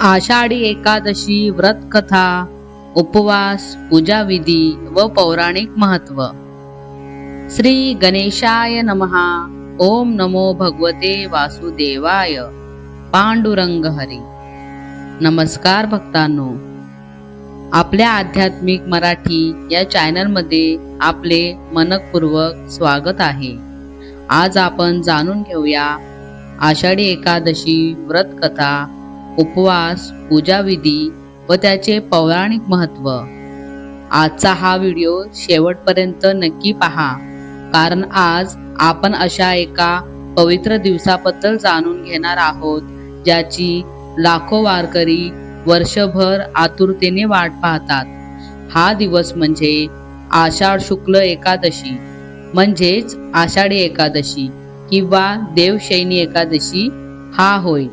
आषाढी एकादशी व्रत कथा, उपवास, पूजाविधी व पौराणिक महत्व. श्री गणेशाय नमः. ओम नमो भगवते वासुदेवाय. पांडुरंग हरी. नमस्कार भक्तांनो, आपल्या आध्यात्मिक मराठी या चॅनलमध्ये आपले मनपूर्वक स्वागत आहे. आज आपण जाणून घेऊया आषाढी एकादशी व्रत कथा, उपवास, पूजाविधी व त्याचे पौराणिक महत्व. आजचा हा व्हिडिओ शेवटपर्यंत नक्की पहा, कारण आज आपण अशा एका पवित्र दिवसाबद्दल जाणून घेणार आहोत ज्याची लाखो वारकरी वर्षभर आतुरतेने वाट पाहतात. हा दिवस म्हणजे आषाढ शुक्ल एकादशी, म्हणजेच आषाढी एकादशी किंवा देवशयनी एकादशी हा होय.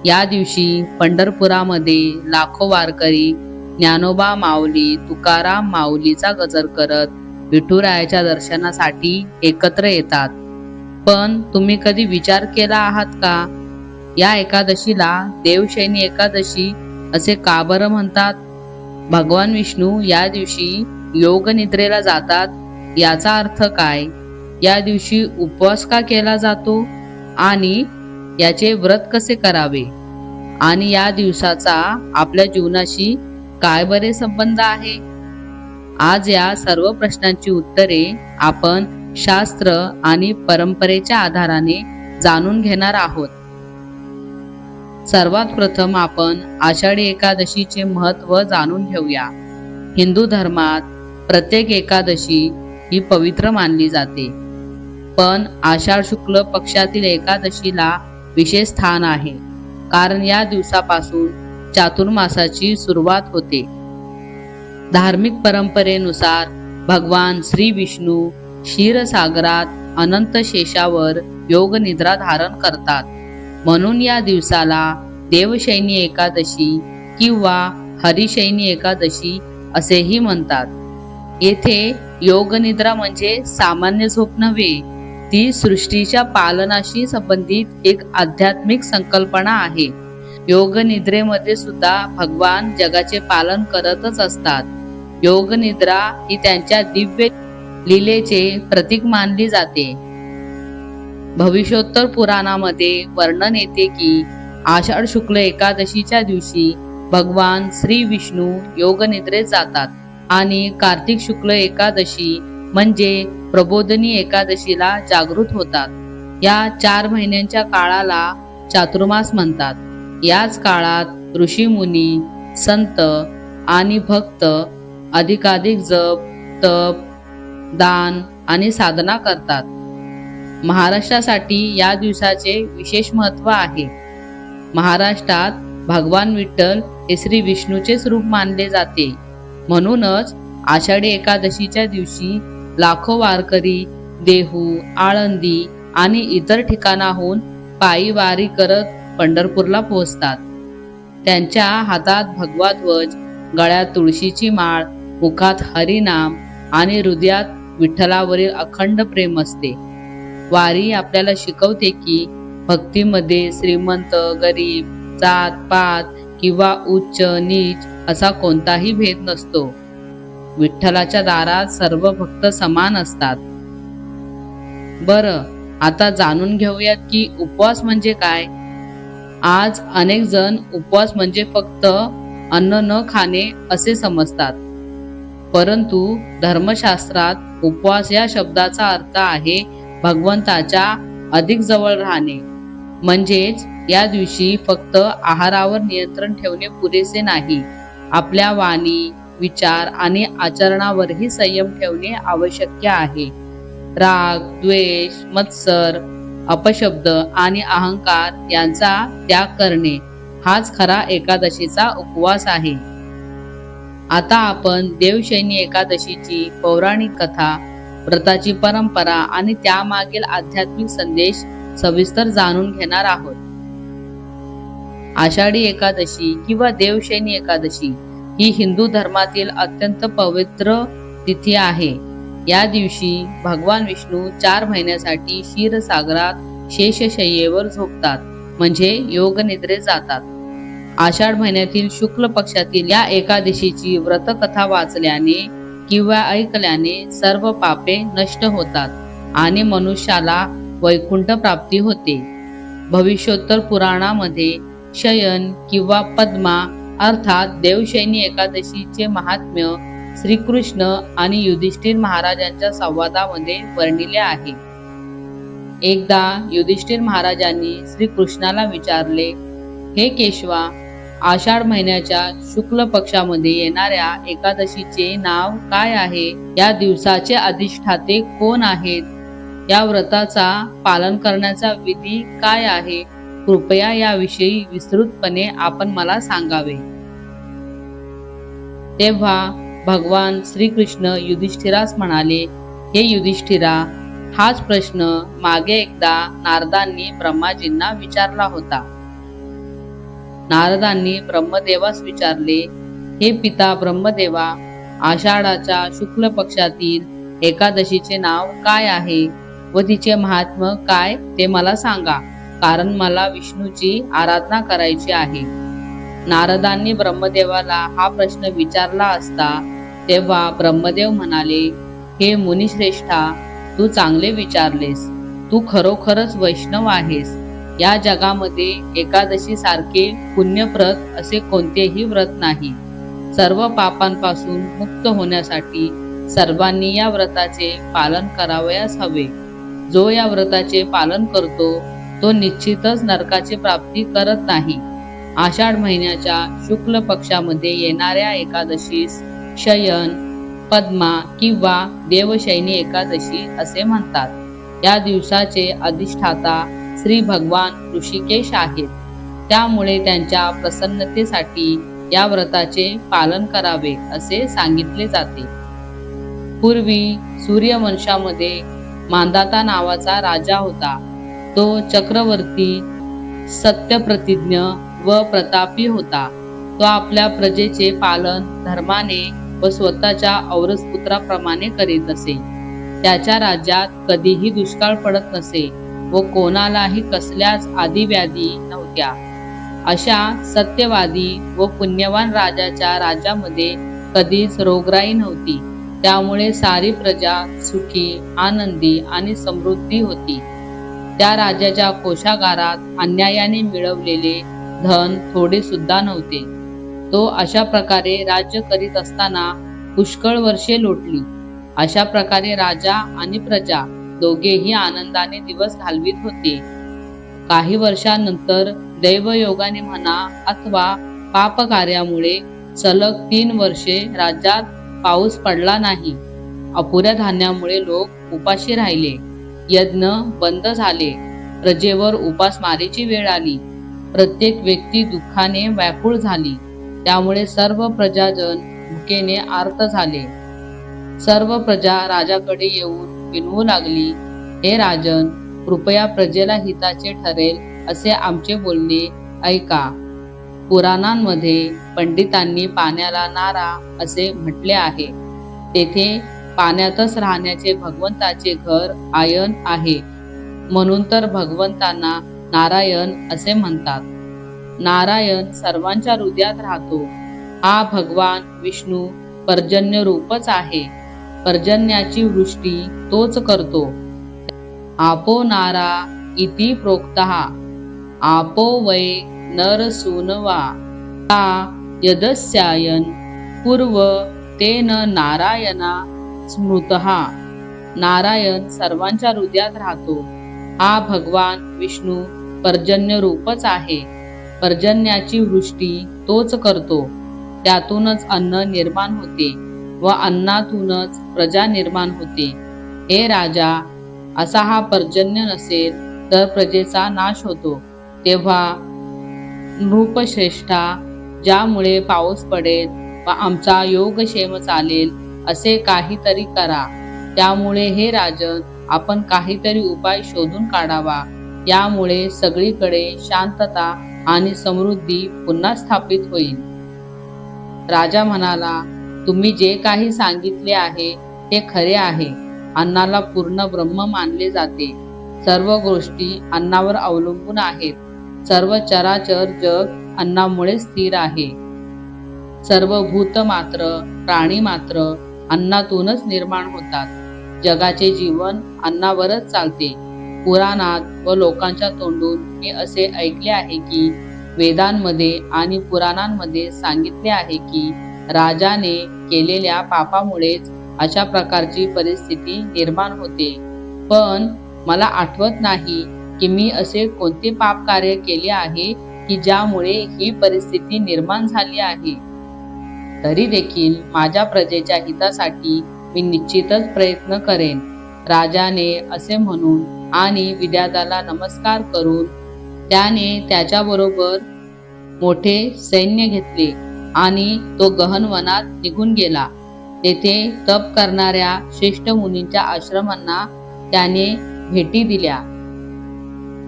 या दिवशी पंढरपुरामध्ये लाखो वारकरी ज्ञानोबा माऊली, तुकाराम माऊलीचा गजर करत विठुरायाच्या दर्शनासाठी एकत्र येतात. पण तुम्ही कधी विचार केला आहात का, या एकादशीला देवशयनी एकादशी असे का बरं म्हणतात? भगवान विष्णू या दिवशी योग निद्रेला जातात. याचा अर्थ काय? या दिवशी उपवास का केला जातो आणि याचे व्रत कसे करावे आणि या दिवसाचा आपल्या जीवनाशी काय बरे संबंध आहे? आज या सर्व प्रश्नांची उत्तरे आपण शास्त्र आणि परंपरेच्या आधाराने जाणून घेणार आहोत. सर्वात प्रथम आपण आषाढी एकादशीचे महत्त्व जाणून घेऊया. हिंदू धर्मात प्रत्येक एकादशी ही पवित्र मानली जाते, पण आषाढ शुक्ल पक्षातील एकादशीला विशेष स्थान आहे, कारण या दिवसापासून चातुर्मासाची सुरुवात होते. धार्मिक परंपरेनुसार भगवान श्री विष्णू क्षीरसागरात अनंत शेषावर योग निद्रा धारण करतात. म्हणून या दिवसाला देवशयनी एकादशी किंवा हरिशयनी एकादशी असेही म्हणतात. येथे योग निद्रा म्हणजे सामान्य झोप नव्हे, ती सृष्टीच्या पालनाशी संबंधित एक आध्यात्मिक संकल्पना आहे. योग निद्रेमध्ये सुद्धा भगवान जगाचे पालन करतच असतात. योग निद्रा ही त्यांच्या दिव्य लीलेचे प्रतीक मानली जाते. भविष्योत्तर पुराणामध्ये वर्णन येते की आषाढ शुक्ल एकादशीच्या दिवशी भगवान श्री विष्णू योग निद्रेत जातात आणि कार्तिक शुक्ल एकादशी म्हणजे प्रबोधिनी एकादशीला जागृत होतात. या 4 महिन्यांच्या काळाला चातुर्मास म्हणतात. याच काळात ऋषी मुनी, संत आणि भक्त अधिकाधिक जप, तप, दान आणि साधना करतात. महाराष्ट्रासाठी या दिवसाचे विशेष महत्त्व आहे. महाराष्ट्रात भगवान विठ्ठल हे श्री विष्णूचेच रूप मानले जाते. म्हणूनच आषाढी एकादशीच्या दिवशी लाखो वारकरी देहू, आळंदी आणि इतर ठिकाणाहून पायी वारी करत पंढरपूरला पोहोचतात. त्यांच्या हातात भगवा ध्वज, गळ्यात तुळशीची माळ, मुखात हरिनाम आणि हृदयात विठ्ठलावरील अखंड प्रेम असते. वारी आपल्याला शिकवते की भक्तीमध्ये श्रीमंत, गरीब, जात पात किंवा उच्च नीच असा कोणताही भेद नसतो. विठ्ठलाच्या दारात सर्व भक्त समान असतात. बरं, आता जाणून घेऊयात की उपवास म्हणजे काय. आज अनेक जण उपवास म्हणजे फक्त अन्न न खाणे असे समजतात, परंतु धर्मशास्त्रात उपवास या शब्दाचा अर्थ आहे भगवंताच्या अधिक जवळ राहणे. म्हणजेच या दिवशी फक्त आहारावर नियंत्रण ठेवणे पुरेसे नाही, आपल्या वाणी, विचार आणि आचरणावरही संयम ठेवणे आवश्यक आहे. राग, द्वेष, मत्सर, अपशब्द आणि अहंकार यांचा त्याग करणे हाच खरा एकादशीचा उपवास आहे. आता आपण देवशयनी एकादशीची पौराणिक कथा, व्रताची परंपरा आणि त्यामागील आध्यात्मिक संदेश सविस्तर जाणून घेणार आहोत. आषाढी एकादशी किंवा देवशयनी एकादशी ही हिंदू धर्मातील अत्यंत पवित्र तिथी आहे. या दिवशी भगवान विष्णू 4 महिन्यासाठी क्षीरसागरात शेषशय्येवर झोपतात, म्हणजे योग निद्रेत जातात. आषाढ महिन्यातील शुक्ल पक्षातील या एकादशीची व्रतकथा वाचल्याने किंवा ऐकल्याने सर्व पापे नष्ट होतात आणि मनुष्याला वैकुंठ प्राप्ती होते. भविष्योत्तर पुराणामध्ये शयन किंवा पद्मा अर्थात देवशयनी एकादशीचे महात्म्य श्रीकृष्ण आणि युधिष्ठिर महाराजांच्या संवादामध्ये वर्णिले आहे. एकदा युधिष्ठिर महाराजांनी श्रीकृष्णाला विचारले, हे केशवा, आषाढ महिन्याच्या शुक्ल पक्षामध्ये येणाऱ्या एकादशीचे नाव काय आहे? या दिवसाचे अधिष्ठाते कोण आहेत? या व्रताचा पालन करण्याचा विधी काय आहे? कृपया याविषयी विस्तृतपणे आपण मला सांगावे. तेव्हा भगवान श्रीकृष्ण युधिष्ठिरास म्हणाले, हे युधिष्ठिरा, हाच प्रश्न मागे एकदा नारदांनी ब्रह्माजींना विचारला होता. नारदांनी ब्रह्मदेवास विचारले, हे पिता ब्रह्मदेवा, आषाढाच्या शुक्ल पक्षातील एकादशीचे नाव काय आहे व तिचे महात्म्य काय ते मला सांगा, कारण मला विष्णूची आराधना करायची आहे. नारदांनी ब्रह्मदेवाला हा प्रश्न विचारला असता तेव्हा ब्रह्मदेव म्हणाले, हे मुनिश्रेष्ठा, तू चांगले विचारलेस. तू खरोखरच वैष्णव आहेस. या जगामध्ये एकादशी सारखे पुण्यप्रद असे कोणतेही व्रत नाही. सर्व पापांपासून मुक्त होण्यासाठी सर्वांनी या व्रताचे पालन करावयास हवे. जो या व्रताचे पालन करतो तो निश्चितच नरकाची प्राप्ती करत नाही. आषाढ महिन्याच्या शुक्ल पक्षामध्ये येणाऱ्या एकादशीस शयन, पद्मा किंवा देवशयनी एकादशी असे म्हणतात. या दिवसाचे अधिष्ठाता श्री भगवान ऋषिकेश आहेत. त्यामुळे त्यांच्या प्रसन्नतेसाठी या व्रताचे पालन करावे असे सांगितले जाते. पूर्वी सूर्यवंशामध्ये मांधाता नावाचा राजा होता. तो चक्रवर्ती, सत्यप्रतिज्ञ व प्रतापी होता. तो आपल्या प्रजेचे पालन धर्माने व स्वतःच्या औरसपुत्राप्रमाणे करीत असे. त्याच्या राज्यात कधीही दुष्काळ पडत नसे व कोणालाही कसल्याच आदिव्याधी नव्हत्या. अशा सत्यवादी व पुण्यवान राजाच्या राज्यामध्ये कधीच रोगराई नव्हती. त्यामुळे सारी प्रजा सुखी, आनंदी आणि समृद्धी होती. त्या राजाच्या कोशागारात अन्यायाने मिळवलेले धन थोडे सुद्धा नव्हते. तो अशा प्रकारे राज्य करीत असताना पुष्कळ वर्षे लोटली. अशा प्रकारे राजा आणि प्रजा दोघेही आनंदाने दिवस घालवित होते. काही वर्षांनंतर दैवयोगाने म्हणा अथवा पापकार्यामुळे सलग 3 वर्षे राज्यात पाऊस पडला नाही. अपुऱ्या धान्यामुळे लोक उपाशी राहिले. यज्ञ बंद झाले. प्रजेवर उपासमारीची वेळ आली. प्रत्येक व्यक्ती दुःखाने व्याकुळ झाली. त्यामुळे सर्व प्रजाजन भुकेने आर्त झाले. सर्व प्रजा राजाकडे येऊन विनवू लागली, हे राजन, कृपया प्रजेला हिताचे ठरेल असे आमचे बोलणे ऐका. पुराणांमध्ये पंडितांनी पाण्याला नारा असे म्हटले आहे. तेथे पाण्यातच राहण्याचे भगवंताचे घर आयन आहे. म्हणून तर भगवंतांना नारायण असे म्हणतात. नारायण सर्वांच्या हृदयात राहतो. हा भगवान विष्णू पर्जन्य रूपच आहे. पर्जन्याची वृष्टी तोच करतो. आपो नारा इति प्रोक्तः आपो वै नरसूनवा ता यदस्यायन पूर्व तेन नारायणा स्मृतः. नारायण सर्वांच्या हृदयात राहतो. हा भगवान विष्णू पर्जन्य रूपच आहे. पर्जन्याची वृष्टी तोच करतो. त्यातूनच अन्न निर्माण होते व अन्नातूनच प्रजा निर्माण होते. हे राजा, असा हा पर्जन्य नसेल तर प्रजेचा नाश होतो. तेव्हा नृपश्रेष्ठा, ज्यामुळे पाऊस पडेल व आमचा योगक्षेम चालेल असे काहीतरी करा. त्यामुळे हे राजन, आपण काहीतरी उपाय शोधून काढावा. यामुळे सगळीकडे शांतता आणि समृद्धी पुन्हा स्थापित होईल. राजा म्हणाला, तुम्ही जे काही सांगितले आहे ते खरे आहे. अन्नाला पूर्ण ब्रह्म मानले जाते. सर्व गोष्टी अन्नावर अवलंबून आहेत. सर्व चराचर जग अन्नामुळे स्थिर आहे. सर्व भूत मात्र, प्राणी मात्र अन्नातूनच निर्माण होतात. जगाचे जीवन अन्नावरच चालते. पुराणात व लोकांच्या तोंडून मी असे ऐकले आहे की वेदांमध्ये आणि पुराणांमध्ये सांगितले आहे की राजाने केलेल्या पापामुळेच अशा प्रकारची परिस्थिती निर्माण होते. पण मला आठवत नाही की मी असे कोणते पाप कार्य केले आहे की ज्यामुळे ही परिस्थिती निर्माण झाली आहे. तरी देखील माझ्या प्रजेच्या हितासाठी मी निश्चितच प्रयत्न करेन. राजाने असे म्हणून आणि विधात्याला नमस्कार करून त्याने त्याच्याबरोबर मोठे सैन्य घेतले आणि तो गहन वनात निघून गेला. तेथे तप करणाऱ्या श्रेष्ठ मुनींच्या आश्रमांना त्याने भेटी दिल्या.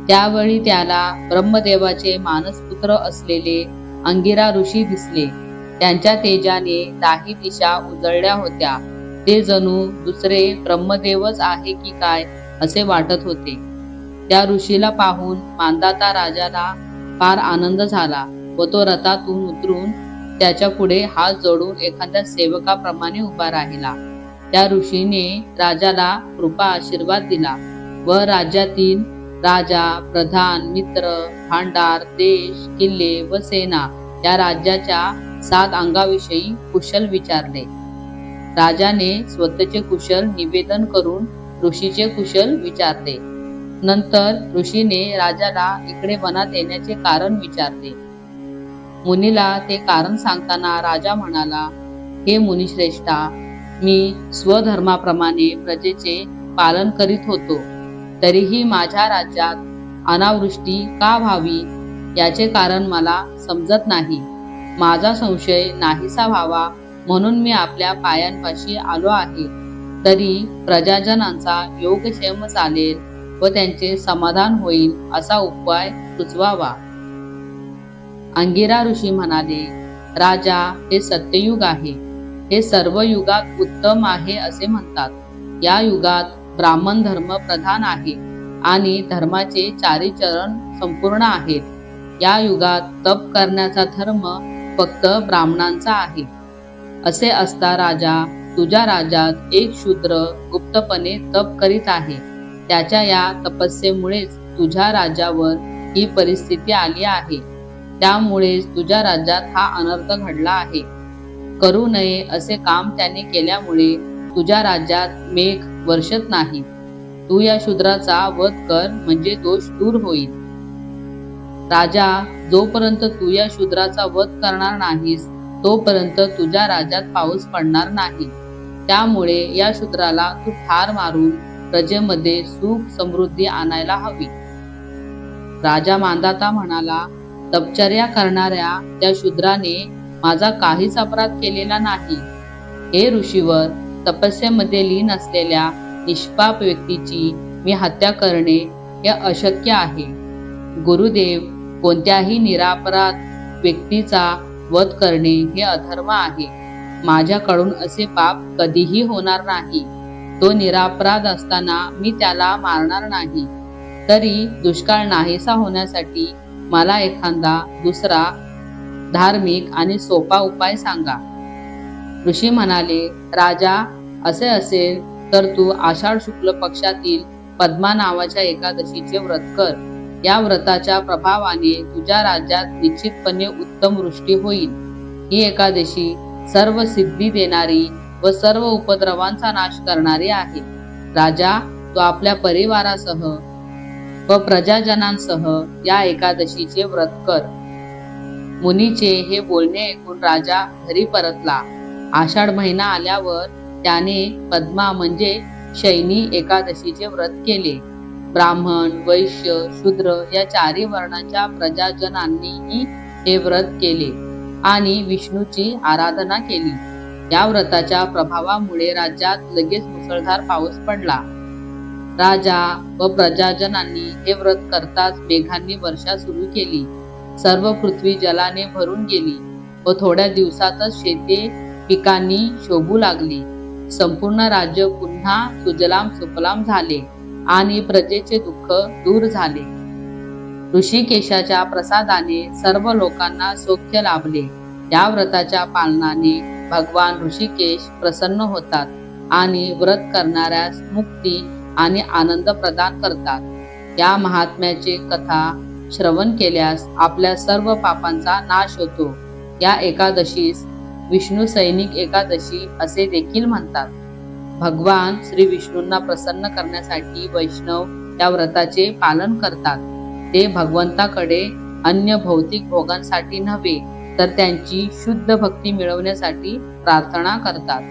त्यावेळी त्याला ब्रह्मदेवाचे मानसपुत्र असलेले अंगिरा ऋषी दिसले. त्यांच्या तेजाने दाही दिशा उजळल्या होत्या. ते जणू दुसरे ब्रह्मदेवच आहे की काय असे वाटत होते. त्या ऋषीला पाहून मांधाता राजाला फार आनंद झाला व तो रथातून उतरून त्याच्या पुढे हात जोडून एखाद्या सेवकाप्रमाणे उभा राहिला. त्या ऋषीने राजाला कृपा आशीर्वाद दिला व राज्यातील राजा, प्रधान, मित्र, भांडार, देश, किल्ले व सेना या राज्याच्या 7 अंगाविषयी कुशल विचारले. राजाने स्वतःचे कुशल निवेदन करून ऋषीचे कुशल विचारले. नंतर ऋषीने राजाला इकडे वनात येण्याचे कारण विचारले. मुनीला ते कारण सांगताना राजा म्हणाला, हे मुनिश्रेष्ठा, मी स्वधर्माप्रमाणे प्रजेचे पालन करीत होतो. तरीही माझ्या राज्यात अनावृष्टी का व्हावी याचे कारण मला समजत नाही. माझा संशय नाहीसा व्हावा म्हणून मी आपल्या पायांपाशी आलो आहे. तरी प्रजाजनांचा योगक्षेम चालेल व त्यांचे समाधान होईल असा उपाय सुचवावा. अंगिरा ऋषी म्हणाले, राजा, हे सत्ययुग आहे. हे सर्व युगात उत्तम आहे असे म्हणतात. या युगात ब्राह्मण धर्म प्रधान आहे आणि धर्माचे 4 चरण संपूर्ण आहेत. या युगात तप करण्याचा धर्म फक्त ब्राह्मणांचा आहे. असे असता राजा, तुझ्या राज्यात एक शूद्र गुप्तपणे तप करीत आहे. त्याच्या या तपस्येमुळेच तुझ्या राज्यावर ही परिस्थिती आली आहे. त्यामुळेच तुझ्या राज्यात हा अनर्थ घडला आहे. करू नये असे काम त्याने केल्यामुळे तुझ्या राज्यात मेघ वर्षत नाही. तू या शूद्राचा वध कर म्हणजे दोष दूर होईल. राजा, जोपर्यंत तू या शूद्राचा वध करणार नाहीस तोपर्यंत तुझ्या राज्यात पाऊस पडणार नाही. त्यामुळे या शूद्राला तू ठार मारून प्रजेमध्ये सुख समृद्धी आणायला हवी. राजा मांधाता म्हणाला, तपचर्या करणाऱ्या त्या शूद्राने माझा काहीच अपराध केलेला नाही. हे ऋषीवर, तपस्येमध्ये लीन असलेल्या निष्पाप व्यक्तीची मी हत्या करणे हे अशक्य आहे. गुरुदेव, कोणत्याही निरापराध व्यक्तीचा वध करणे हे अधर्म आहे. माझ्याकडून असे पाप कधीही होणार नाही. तो निरापराध असताना मी त्याला मारणार नाही. तरी दुष्काळ नाहीसा होण्यासाठी मला एखादा दुसरा धार्मिक आणि सोपा उपाय सांगा. ऋषी म्हणाले, राजा, असे असेल तर तू आषाढ शुक्ल पक्षातील पद्मा नावाच्या एकादशीचे व्रत कर. या व्रताच्या प्रभावाने तुझ्या राज्यात निश्चितपणे उत्तम वृष्टी होईल. ही एकादशी सर्व सिद्धी देणारी व सर्व उपद्रवांचा नाश करणारी आहे. राजा, तू आपल्या परिवारासह व प्रजाजनांसह या एकादशीचे व्रत कर. मुनीचे हे बोलणे ऐकून राजा घरी परतला. आषाढ महिना आल्यावर त्याने पद्मा म्हणजे शयनी एकादशीचे व्रत केले. ब्राह्मण, वैश्य, शूद्र या 4 वर्णांच्या प्रजाजनांनीही हे व्रत केले आणि विष्णूची आराधना केली. या व्रताच्या प्रभावामुळे राज्यात लगेच मुसळधार पाऊस पडला. राजा व प्रजाजनांनी हे व्रत करताच मेघांनी वर्षा सुरू केली. सर्व पृथ्वी जलाने भरून गेली व थोड्या दिवसातच शेते पिकांनी शोभू लागली. संपूर्ण राज्य पुन्हा सुजलाम सुफलाम झाले आणि प्रजेचे दुःख दूर झाले. ऋषिकेशाच्या प्रसादाने सर्व लोकांना सौख्य लाभले. या व्रताच्या पालनाने भगवान ऋषिकेश प्रसन्न होतात आणि व्रत करणाऱ्यास मुक्ती आणि आनंद प्रदान करतात. या महात्म्याची कथा श्रवण केल्यास आपल्या सर्व पापांचा नाश होतो. या एकादशीस विष्णू सैनिक एकादशी असे देखील म्हणतात. भगवान श्री विष्णूंना प्रसन्न करण्यासाठी वैष्णव या व्रताचे पालन करतात. ते भगवंताकडे अन्य भौतिक भोगांसाठी नव्हे तर त्यांची शुद्ध भक्ती मिळवण्यासाठी प्रार्थना करतात.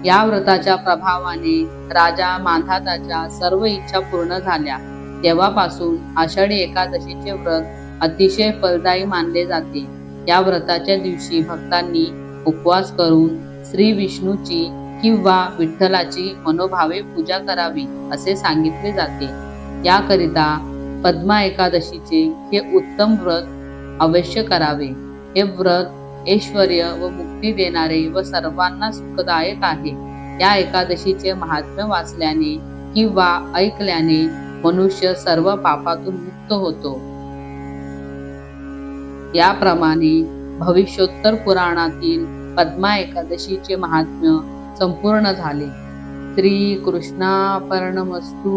या व्रताच्या प्रभावाने राजा मांधाताच्या सर्व इच्छा पूर्ण झाल्या. तेव्हापासून आषाढी एकादशीचे व्रत अतिशय फलदायी मानले जाते. या व्रताच्या दिवशी भक्तांनी उपवास करून श्री विष्णूची किंवा विठ्ठलाची मनोभावे पूजा करावी असे सांगितले जाते. याकरिता पद्मा एकादशीचे हे उत्तम व्रत अवश्य करावे. हे व्रत ऐश्वर्य व मुक्ती देणारे व सर्वांना सुखदायक आहे. या एकादशीचे महात्म्य वाचल्याने किंवा ऐकल्याने मनुष्य सर्व पापातून मुक्त होतो. याप्रमाणे भविष्योत्तर पुराणातील पद्मा एकादशीचे महात्म्य संपूर्ण झाले. श्री कृष्णार्पणमस्तु.